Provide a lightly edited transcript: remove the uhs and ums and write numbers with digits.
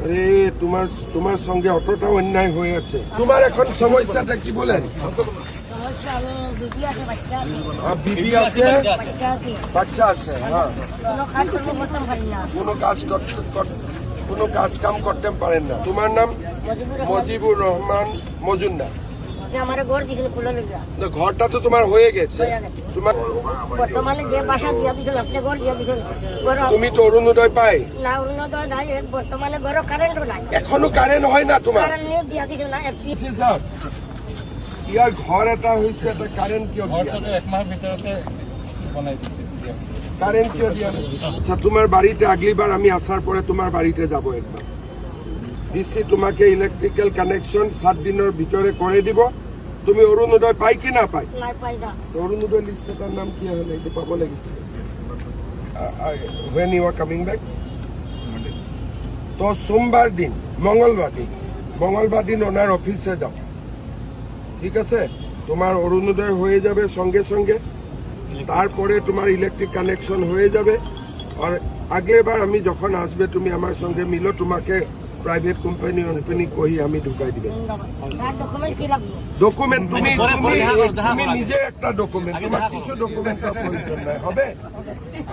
আরে তোমার সঙ্গে অতটা অন্যায় হয়েছে। তোমার এখন সমস্যাটা কি বলেন? বিবি আছে, বাচ্চা আছে। হ্যাঁ, কোনো কাজ কাম করতে পারেন না। তোমার নাম? মজিবুর রহমান মজুমদার। ঘরটা তো তোমার হয়ে গেছে। তোমার বর্তমানে যে বাসা দিয়া দিছেন আপনি ঘর দিয়া দিছেন, তুমি তো অরুণোদয় পাই না অরুণোদয় নাই, বর্তমানে ঘর কারেন্টও নাই, এখনো কারেন্ট হয় না তোমার। কারেন্ট নিয়ে দিয়া দিছেন না। ইয়ার ঘর এটা হয়েছে, এটা কারেন্ট কিয় এক মাস ভিতরতে বনাই দিচ্ছি। কারেন্ট কিয় দিয়া? আচ্ছা, তোমার বাড়িতে আগলিবার আমি আসার পরে তোমার বাড়িতে যাব একবার। দিচ্ছি তোমাকে ইলেকট্রিক্যাল কানেকশন 7 দিনের ভিতরে করে দিব। তুমি অরুণোদয় পাই কি না পাই? অরুণোদয় লিস্টটার নাম কি হলো? এটা পাবো লাগিছিল। when you are coming back? তো সোমবার দিন, মঙ্গলবার দিন ওনার অফিসে যাও, ঠিক আছে? তোমার অরুণোদয় হয়ে যাবে সঙ্গে সঙ্গে, তারপরে তোমার ইলেকট্রিক কানেকশন হয়ে যাবে। আর আগলেবার আমি যখন আসবে তুমি আমার সঙ্গে মিলো, তোমাকে প্রাইভেট কোম্পানি কহি আমি ঢুকাই দিবে। ডকুমেন্ট তুমি নিজে একটা ডকুমেন্ট, তোমার কিছু ডকুমেন্টের প্রয়োজন নাই হবে।